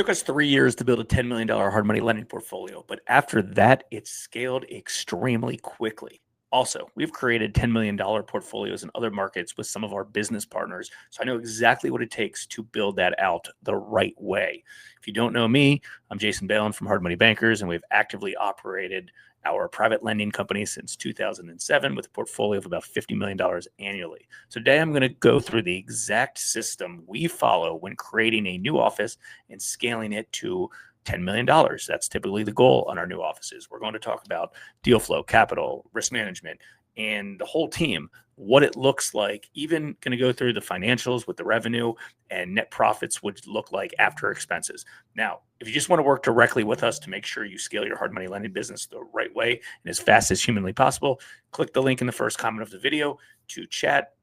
Took us 3 years to build a $10 million hard money lending portfolio, but after that, it scaled extremely quickly. Also, we've created $10 million portfolios in other markets with some of our business partners, so I know exactly what it takes to build that out the right way. If you don't know me, I'm Jason Bailin from Hard Money Bankers, and we've actively operated our private lending company since 2007 with a portfolio of about $50 million annually. So today I'm going to go through the exact system we follow when creating a new office and scaling it to $10 million. That's typically the goal on our new offices. We're going to talk about deal flow, capital, risk management, and the whole team, what it looks like, even going to go through the financials with the revenue and net profits would look like after expenses. Now, if you just want to work directly with us to make sure you scale your hard money lending business the right way and as fast as humanly possible, click the link in the first comment of the video to chat.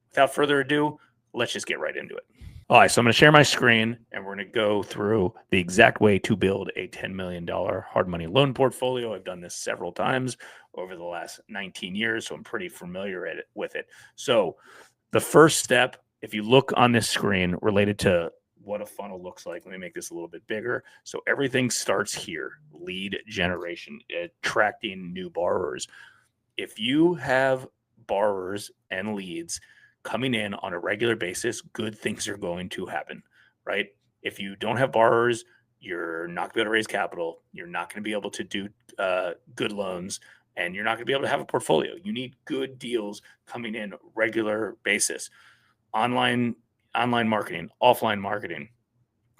Without further ado, let's just get right into it. All right, so I'm going to share my screen and we're going to go through the exact way to build a $10 million hard money loan portfolio. I've done this several times over the last 19 years, so I'm pretty familiar with it. So the first step, if you look on this screen related to what a funnel looks like, let me make this a little bit bigger. So everything starts here, lead generation, attracting new borrowers. If you have borrowers and leads coming in on a regular basis, good things are going to happen, right? If you don't have borrowers, you're not going to be able to raise capital. You're not going to be able to do good loans, and you're not going to be able to have a portfolio. You need good deals coming in regular basis. Online marketing, offline marketing,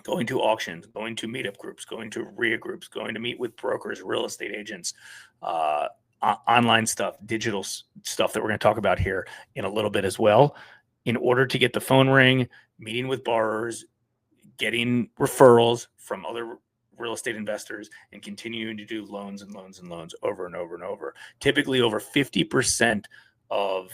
going to auctions, going to meetup groups, going to RIA groups, going to meet with brokers, real estate agents, online stuff, digital stuff that we're going to talk about here in a little bit as well, in order to get the phone ring, meeting with borrowers, getting referrals from other real estate investors, and continuing to do loans and loans and loans over and over and over. Typically over 50% of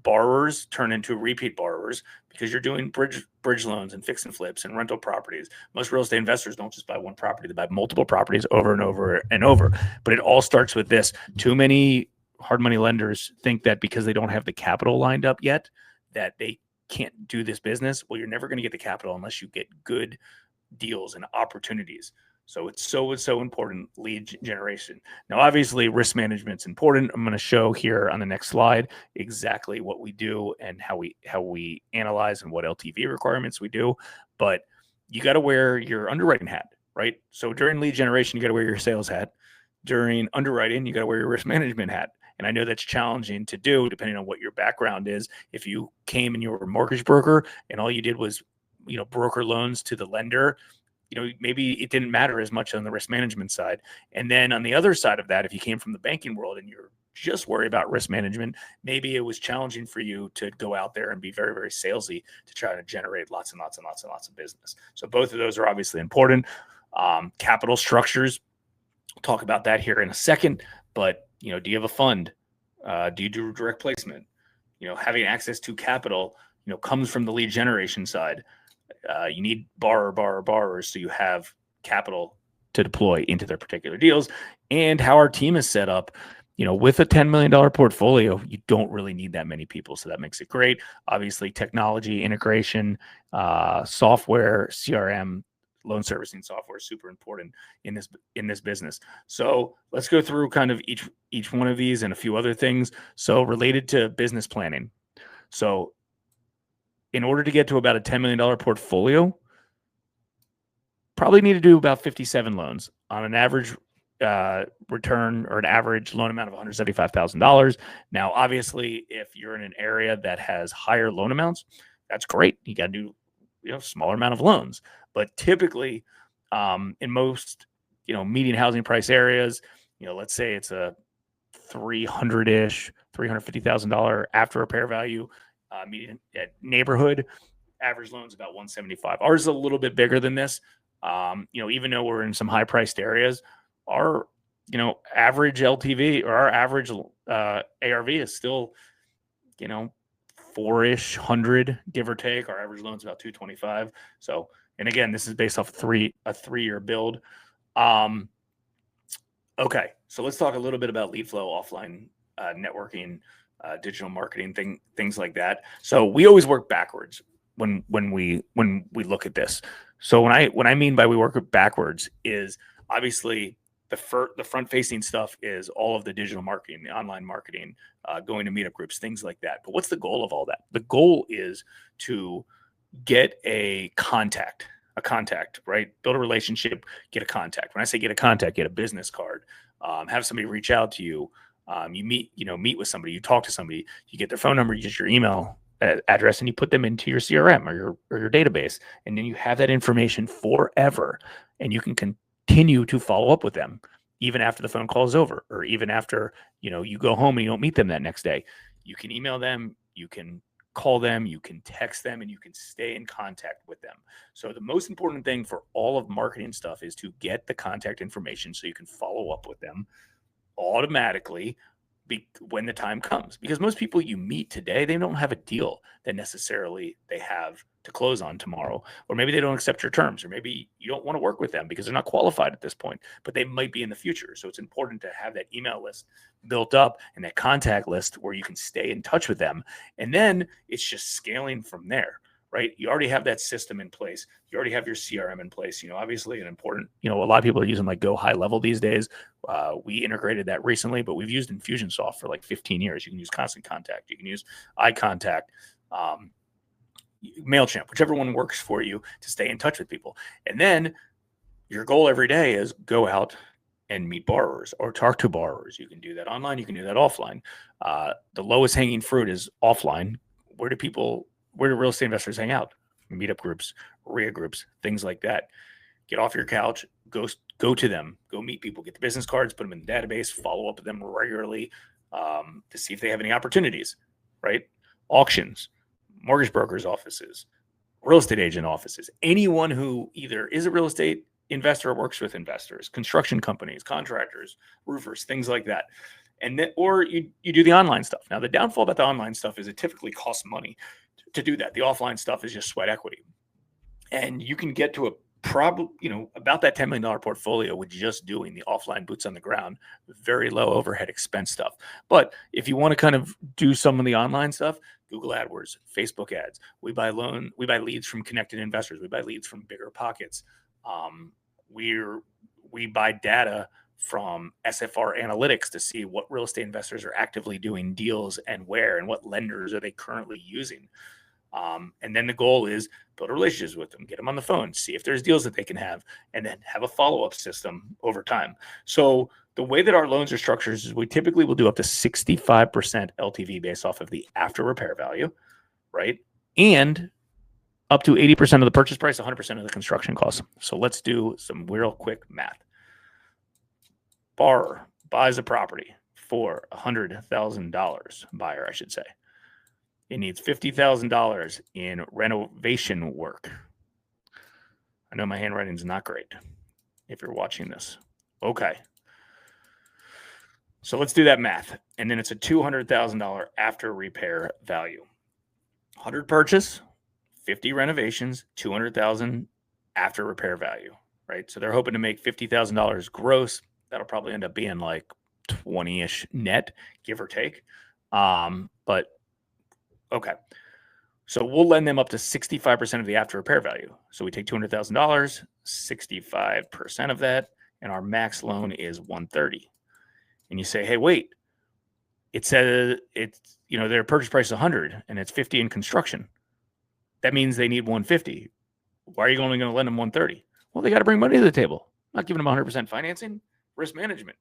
borrowers turn into repeat borrowers because you're doing bridge loans and fix and flips and rental properties. Most real estate investors don't just buy one property, they buy multiple properties over and over and over. But it all starts with this. Too many hard money lenders think that because they don't have the capital lined up yet, that they can't do this business. Well, you're never going to get the capital unless you get good deals and opportunities. So it's so important, lead generation. Now, obviously, risk management's important. I'm going to show here on the next slide exactly what we do and how we analyze and what LTV requirements we do. But you got to wear your underwriting hat, right? So during lead generation, you got to wear your sales hat. During underwriting, you got to wear your risk management hat. And I know that's challenging to do depending on what your background is. If you came and you were a mortgage broker and all you did was, broker loans to the lender, maybe it didn't matter as much on the risk management side. And then on the other side of that, if you came from the banking world and you're just worried about risk management, maybe it was challenging for you to go out there and be very, very salesy to try to generate lots and lots and lots and lots of business. So both of those are obviously important. Capital structures, we'll talk about that here in a second. But, do you have a fund? Do you do direct placement? Having access to capital, comes from the lead generation side. You need borrowers so you have capital to deploy into their particular deals. And how our team is set up, with a $10 million portfolio, you don't really need that many people. So that makes it great. Obviously, technology, integration, software, CRM, loan servicing software is super important in this business. So let's go through kind of each one of these and a few other things. So related to business planning. So in order to get to about a $10 million portfolio, probably need to do about 57 loans on an average return or an average loan amount of $175,000. Now, obviously, if you're in an area that has higher loan amounts, that's great. You got to do smaller amount of loans. But typically, in most median housing price areas, let's say it's a $300-ish, $350,000 after repair value. Median neighborhood, average loans about 175. Ours is a little bit bigger than this. Even though we're in some high priced areas, our average LTV or our average ARV is still 4-ish hundred, give or take. Our average loan is about 225. So, and again, this is based off a 3-year build. Okay, so let's talk a little bit about lead flow, offline networking, digital marketing, things like that. So we always work backwards when we look at this. So when I mean by we work backwards is obviously the front facing stuff is all of the digital marketing, the online marketing, going to meetup groups, things like that. But what's the goal of all that? The goal is to get a contact, right? Build a relationship, get a contact. When I say get a contact, get a business card, have somebody reach out to you. You meet with somebody, you talk to somebody, you get their phone number, you get your email address, and you put them into your CRM or your database, and then you have that information forever, and you can continue to follow up with them even after the phone call is over, or even after you go home and you don't meet them that next day. You can email them, you can call them, you can text them, and you can stay in contact with them. So the most important thing for all of marketing stuff is to get the contact information so you can follow up with them automatically when the time comes. Because most people you meet today, they don't have a deal that necessarily they have to close on tomorrow, or maybe they don't accept your terms, or maybe you don't want to work with them because they're not qualified at this point, but they might be in the future. So it's important to have that email list built up and that contact list where you can stay in touch with them. And then it's just scaling from there, right? You already have that system in place. You already have your CRM in place. Obviously an important, a lot of people are using like Go High Level these days. We integrated that recently, but we've used Infusionsoft for like 15 years. You can use Constant Contact. You can use iContact, MailChimp, whichever one works for you to stay in touch with people. And then your goal every day is go out and meet borrowers or talk to borrowers. You can do that online. You can do that offline. The lowest hanging fruit is offline. Where do real estate investors hang out? Meetup groups, RIA groups, things like that. Get off your couch, go to them, go meet people, get the business cards, put them in the database, follow up with them regularly to see if they have any opportunities, right? Auctions, mortgage brokers' offices, real estate agent offices, anyone who either is a real estate investor or works with investors, construction companies, contractors, roofers, things like that. And then, or you do the online stuff. Now, the downfall about the online stuff is it typically costs money to do that. The offline stuff is just sweat equity. And you can get to about that $10 million portfolio with just doing the offline boots on the ground, very low overhead expense stuff. But if you want to kind of do some of the online stuff, Google AdWords, Facebook ads, we buy leads from connected investors. We buy leads from Bigger Pockets. We buy data from SFR analytics to see what real estate investors are actively doing deals and where, and what lenders are they currently using. And then the goal is build relationships with them, get them on the phone, see if there's deals that they can have, and then have a follow-up system over time. So the way that our loans are structured is we typically will do up to 65% LTV based off of the after repair value, right? And up to 80% of the purchase price, 100% of the construction costs. So let's do some real quick math. Borrower buys a property for $100,000, buyer, I should say. It needs $50,000 in renovation work. I know my handwriting is not great if you're watching this. Okay. So let's do that math. And then it's a $200,000 after repair value. 100 purchase, 50 renovations, 200,000 after repair value, right? So they're hoping to make $50,000 gross. That'll probably end up being like 20-ish net, give or take. But okay. So we'll lend them up to 65% of the after repair value. So we take $200,000, 65% of that, and our max loan is $130,000. And you say, hey, wait, it says it's, their purchase price is $100,000 and it's $50,000 in construction. That means they need $150,000. Why are you only going to lend them $130,000? Well, they got to bring money to the table. I'm not giving them 100% financing. Risk management.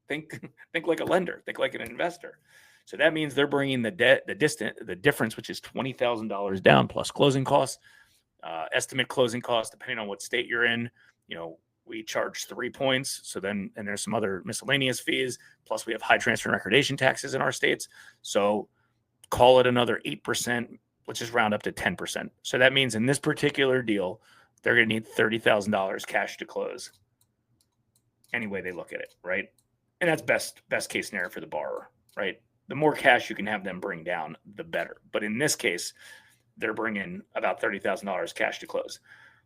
Think like a lender. Think like an investor. So that means they're bringing the difference, which is $20,000 down plus closing costs, estimate closing costs, depending on what state you're in. We charge 3 points. So then, and there's some other miscellaneous fees. Plus we have high transfer and recordation taxes in our states. So call it another 8%. Let's just round up to 10%. So that means in this particular deal, they're going to need $30,000 cash to close. Any way they look at it, right? And that's best case scenario for the borrower, right? The more cash you can have them bring down, the better. But in this case, they're bringing about $30,000 cash to close.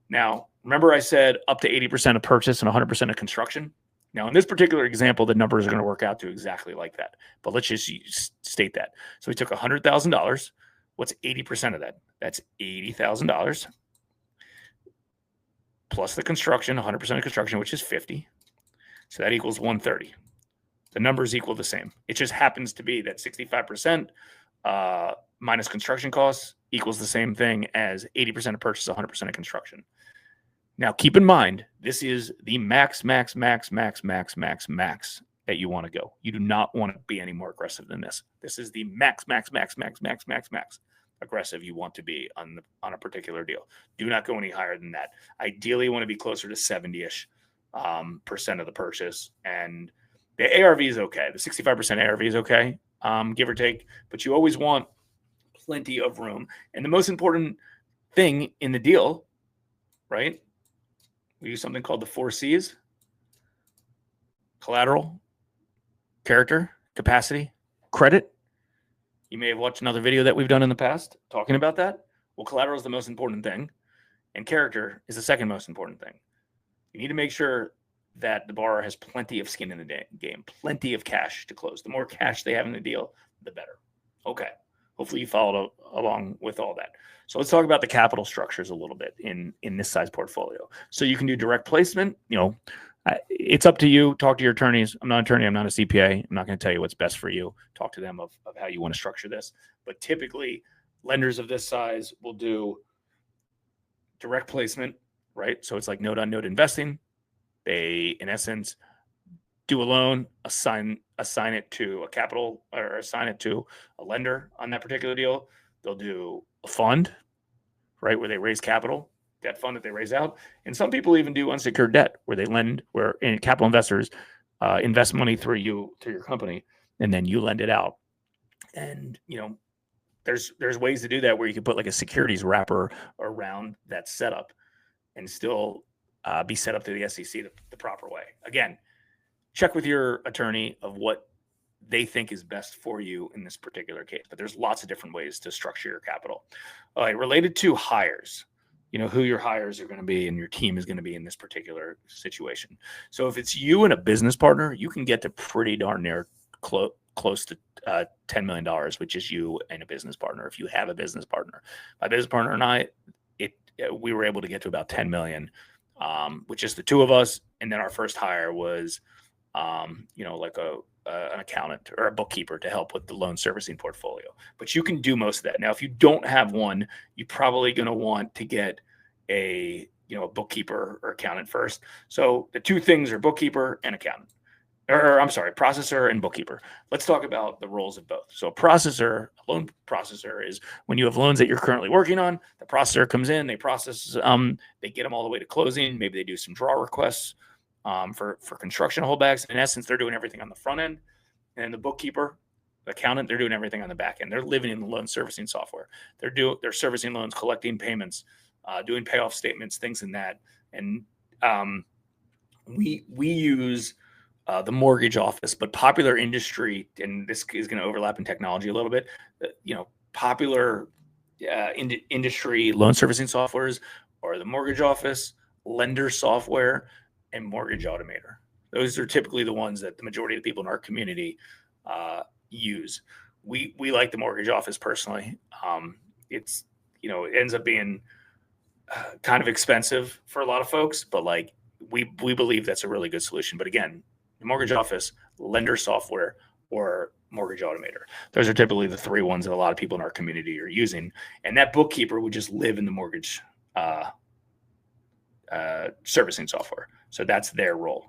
Now, remember I said up to 80% of purchase and 100% of construction? Now, in this particular example, the numbers are going to work out to exactly like that. But let's just state that. So we took $100,000. What's 80% of that? That's $80,000. plus the construction, 100% of construction, which is 50. So that equals 130. The numbers equal the same. It just happens to be that 65% minus construction costs equals the same thing as 80% of purchase, 100% of construction. Now, keep in mind, this is the max that you want to go. You do not want to be any more aggressive than this. This is the max aggressive you want to be on a particular deal. Do not go any higher than that. Ideally, you want to be closer to 70-ish percent of the purchase. And the ARV is okay. The 65% ARV is okay, give or take. But you always want plenty of room. And the most important thing in the deal, right? We use something called the 4 C's: collateral, character, capacity, credit. You may have watched another video that we've done in the past talking about that. Well, collateral is the most important thing, and character is the second most important thing. You need to make sure that the borrower has plenty of skin in the game, plenty of cash to close. The more cash they have in the deal, the better. Okay. Hopefully you followed along with all that. So let's talk about the capital structures a little bit in this size portfolio. So you can do direct placement. It's up to you. Talk to your attorneys. I'm not an attorney. I'm not a CPA. I'm not going to tell you what's best for you. Talk to them of how you want to structure this. But typically, lenders of this size will do direct placement, right? So it's like note-on-note investing. They, in essence, do a loan, assign it to a capital, or assign it to a lender on that particular deal. They'll do a fund, right, where they raise capital, debt fund that they raise out. And some people even do unsecured debt, where they lend, where capital investors invest money through your company, and then you lend it out. And there's ways to do that where you can put like a securities wrapper around that setup and still be set up to the SEC the proper way. Again, check with your attorney of what they think is best for you in this particular case. But there's lots of different ways to structure your capital. All right, related to hires, who your hires are going to be and your team is going to be in this particular situation. So if it's you and a business partner, you can get to pretty darn near close to $10 million, which is you and a business partner. If you have a business partner, my business partner and I, we were able to get to about 10 million, with just the two of us. And then our first hire was, like an accountant or a bookkeeper to help with the loan servicing portfolio. But you can do most of that. Now, if you don't have one, you're probably going to want to get a bookkeeper or accountant first. So the two things are bookkeeper and accountant. Processor and bookkeeper. Let's talk about the roles of both. So a loan processor is when you have loans that you're currently working on, the processor comes in, they process, they get them all the way to closing. Maybe they do some draw requests for construction holdbacks. In essence, they're doing everything on the front end. And the bookkeeper, the accountant, they're doing everything on the back end. They're living in the loan servicing software. They're servicing loans, collecting payments, doing payoff statements, things in that. And we use the mortgage office, but popular industry, and this is going to overlap in technology a little bit, popular industry loan servicing softwares are the mortgage office, lender software, and mortgage automator. Those are typically the ones that the majority of the people in our community use. We like the mortgage office personally. It ends up being kind of expensive for a lot of folks, but like we believe that's a really good solution. But again, the mortgage office, lender software, or mortgage automator. Those are typically the three ones that a lot of people in our community are using. And that bookkeeper would just live in the mortgage servicing software. So that's their role.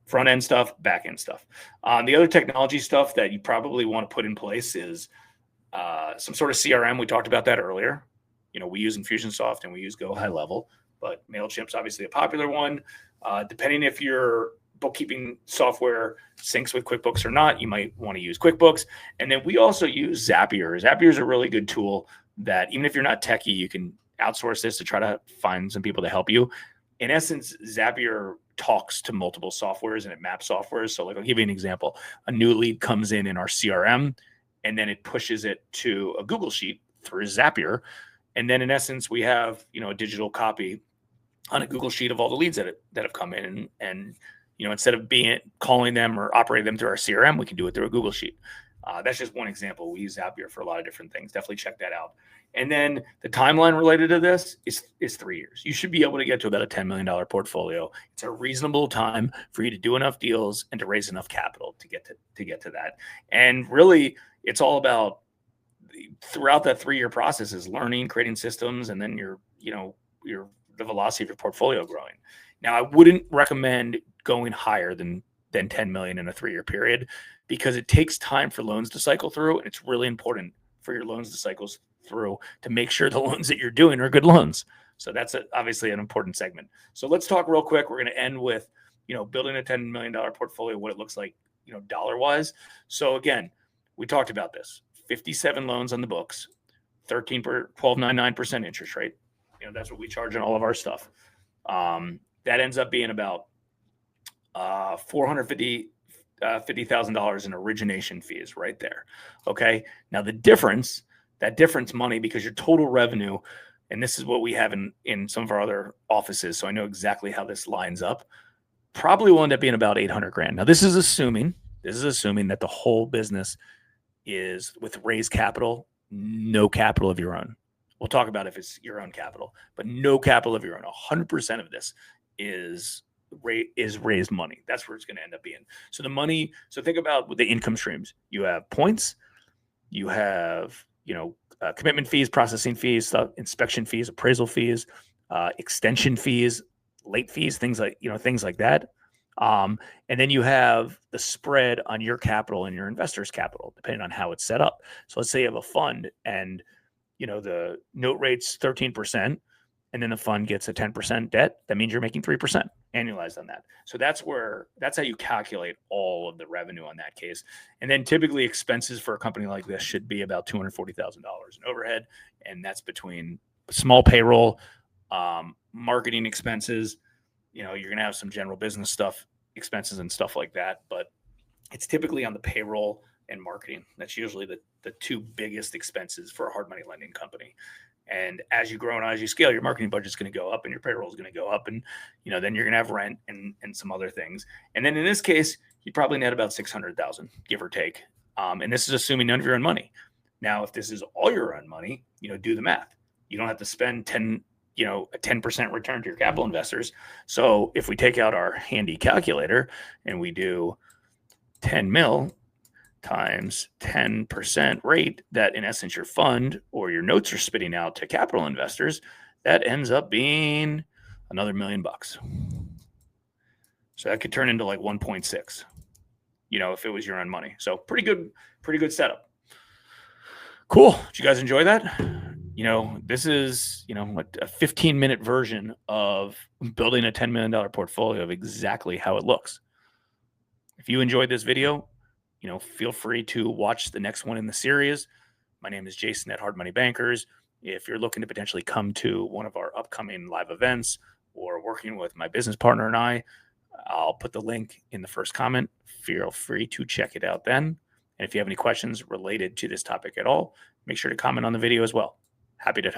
Front end stuff, back end stuff. The other technology stuff that you probably want to put in place is some sort of CRM. We talked about that earlier. We use Infusionsoft and we use Go High Level, but MailChimp's obviously a popular one. Depending if your bookkeeping software syncs with QuickBooks or not, you might want to use QuickBooks. And then we also use Zapier. Zapier is a really good tool that even if you're not techie, you can outsource this to try to find some people to help you. In essence, Zapier talks to multiple softwares and it maps softwares. So like, I'll give you an example. A new lead comes in our CRM, and then it pushes it to a Google Sheet through Zapier. And then in essence, we have, a digital copy on a Google Sheet of all the leads that have come in. And instead of calling them or operating them through our CRM, we can do it through a Google Sheet. That's just one example. We use Zapier for a lot of different things. Definitely check that out. And then the timeline related to this is 3 years. You should be able to get to about a $10 million portfolio. It's a reasonable time for you to do enough deals and to raise enough capital to get to that. And really, it's all about throughout that 3-year process is learning, creating systems, and then the velocity of your portfolio growing. Now, I wouldn't recommend going higher than 10 million in a 3-year period because it takes time for loans to cycle through, and it's really important for your loans to cycle through to make sure the loans that you're doing are good loans. So that's obviously an important segment. So let's talk real quick. We're going to end with, building a $10 million portfolio, what it looks like, dollar wise. So again, we talked about this, 57 loans on the books, 12.99% interest rate. That's what we charge on all of our stuff. That ends up being about $450,000 in origination fees right there. Okay. Now that difference money, because your total revenue, and this is what we have in some of our other offices, so I know exactly how this lines up, probably will end up being about 800 grand. Now this is assuming that the whole business is with raised capital, no capital of your own. We'll talk about if it's your own capital, but no capital of your own. 100% of this is raised money. That's where it's going to end up being. So think about the income streams. You have points, you have, commitment fees, processing fees, inspection fees, appraisal fees, extension fees, late fees, things like that. And then you have the spread on your capital and your investor's capital, depending on how it's set up. So let's say you have a fund and, the note rate's 13%, and then the fund gets a 10% debt. That means you're making 3% annualized on that. So that's how you calculate all of the revenue on that case. And then typically expenses for a company like this should be about $240,000 in overhead. And that's between small payroll, marketing expenses, you're going to have some general business stuff, expenses and stuff like that, but it's typically on the payroll and marketing. That's usually the two biggest expenses for a hard money lending company. And as you grow and as you scale, your marketing budget is going to go up and your payroll is going to go up. And, then you're going to have rent and some other things. And then in this case, you probably net about 600,000, give or take. And this is assuming none of your own money. Now, if this is all your own money, do the math. You don't have to spend a 10% return to your capital investors. So if we take out our handy calculator and we do 10 mil times 10% rate that in essence your fund or your notes are spitting out to capital investors, that ends up being another $1 million. So that could turn into like 1.6, if it was your own money. So pretty good setup. Cool. Did you guys enjoy that? This is, a 15-minute version of building a $10 million portfolio of exactly how it looks. If you enjoyed this video, feel free to watch the next one in the series. My name is Jason at Hard Money Bankers. If you're looking to potentially come to one of our upcoming live events or working with my business partner and I'll put the link in the first comment. Feel free to check it out then. And if you have any questions related to this topic at all, make sure to comment on the video as well. Happy to help.